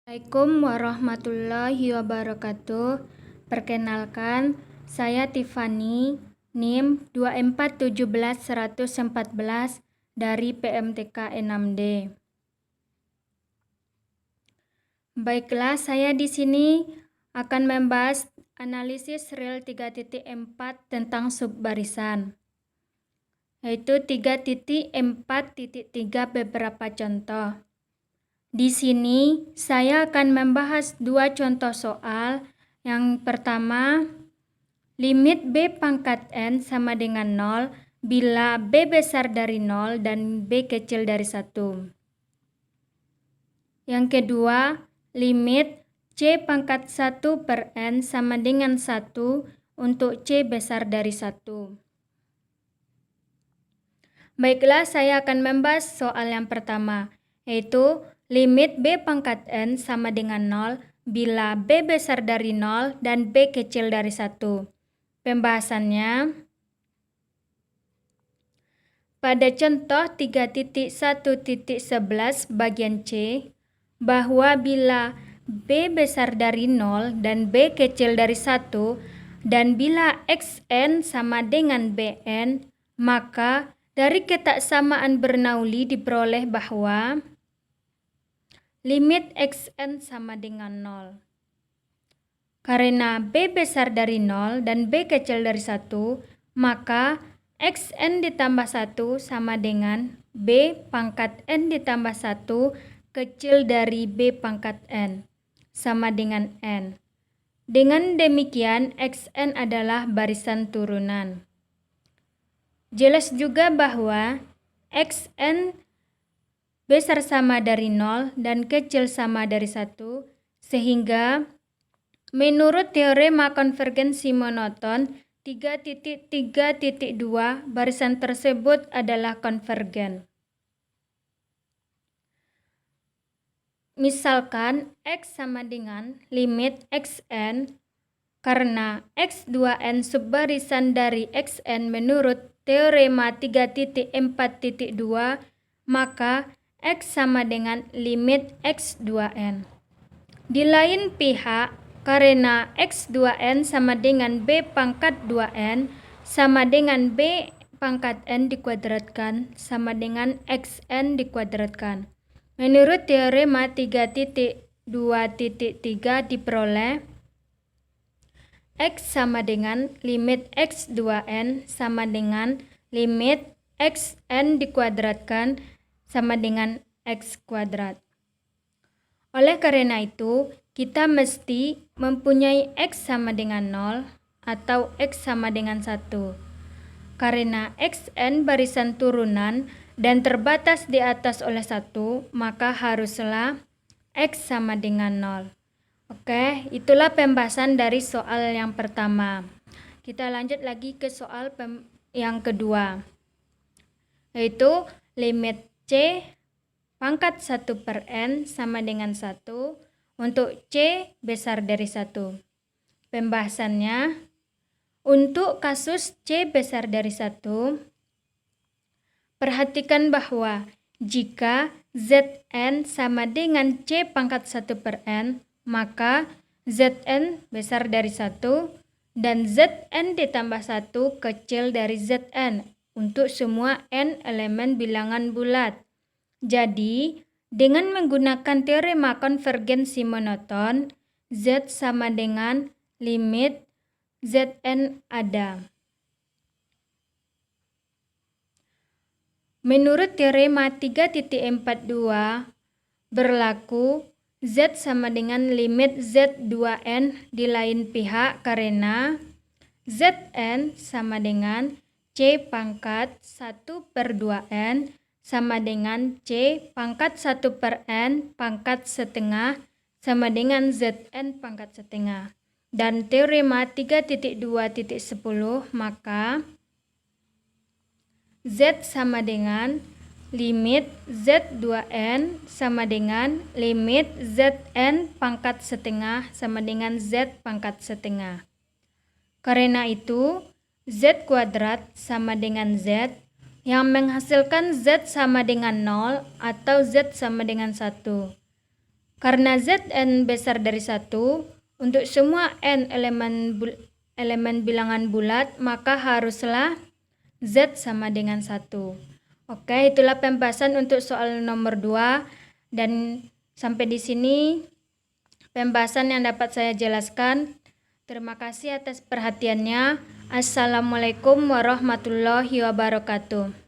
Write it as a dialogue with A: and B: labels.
A: Assalamualaikum warahmatullahi wabarakatuh. Perkenalkan, saya Tiffany, NIM 2417114 dari PMTK 6D. Baiklah, saya di sini akan membahas analisis real 3.4 tentang subbarisan, yaitu 3.4.3 beberapa contoh. Di sini saya akan membahas dua contoh soal. Yang pertama, limit B pangkat N sama dengan 0 bila B besar dari 0 dan B kecil dari 1. Yang kedua, limit C pangkat 1 per N sama dengan 1 untuk C besar dari 1. Baiklah, saya akan membahas soal yang pertama, yaitu limit B pangkat N sama dengan 0 bila B besar dari 0 dan B kecil dari 1. Pembahasannya, pada contoh 3.1.11 bagian C, bahwa bila B besar dari 0 dan B kecil dari 1 dan bila Xn sama dengan Bn, maka dari ketaksamaan Bernoulli diperoleh bahwa limit Xn sama dengan 0. Karena B besar dari 0 dan B kecil dari 1, maka Xn ditambah 1 sama dengan B pangkat N ditambah 1 kecil dari B pangkat N sama dengan N. Dengan demikian, Xn adalah barisan turunan. Jelas juga bahwa Xn besar sama dari 0 dan kecil sama dari 1, sehingga menurut teorema konvergensi monoton 3.3.2 barisan tersebut adalah konvergen. Misalkan X sama dengan limit Xn karena X2n subbarisan dari Xn menurut teorema 3.4.2, maka X sama dengan limit X2n. Di lain pihak, karena X2n sama dengan B pangkat 2n sama dengan B pangkat n dikuadratkan sama dengan Xn dikuadratkan. Menurut teorema 3.2.3 diperoleh X sama dengan limit X2n sama dengan limit Xn dikuadratkan sama dengan X kuadrat. Oleh karena itu, kita mesti mempunyai X sama dengan 0 atau X sama dengan 1. Karena Xn barisan turunan dan terbatas di atas oleh 1, maka haruslah X sama dengan 0. Oke, itulah pembahasan dari soal yang pertama. Kita lanjut lagi ke soal yang kedua, yaitu limit C pangkat 1 per N sama dengan 1 untuk C besar dari 1. Pembahasannya, untuk kasus C besar dari 1, perhatikan bahwa jika Zn sama dengan C pangkat 1 per N, maka Zn besar dari 1 dan Zn ditambah 1 kecil dari Zn untuk semua N elemen bilangan bulat. Jadi, dengan menggunakan teorema konvergensi monoton, Z sama dengan limit Zn ada. Menurut teorema 3.42 berlaku Z sama dengan limit Z2n di lain pihak karena Zn sama dengan C pangkat 1 per 2n sama dengan C pangkat 1 per N pangkat setengah sama dengan Zn pangkat setengah. Dan teorema 3.2.10, maka Z sama dengan limit Z2n sama dengan limit Zn pangkat setengah sama dengan Z pangkat setengah. Karena itu, Z kuadrat sama dengan Z yang menghasilkan Z sama dengan 0 atau Z sama dengan 1. Karena Zn besar dari 1, untuk semua n elemen bilangan bulat, maka haruslah Z sama dengan 1. Oke, itulah pembahasan untuk soal nomor 2. Dan sampai di sini pembahasan yang dapat saya jelaskan. Terima kasih atas perhatiannya. Assalamualaikum warahmatullahi wabarakatuh.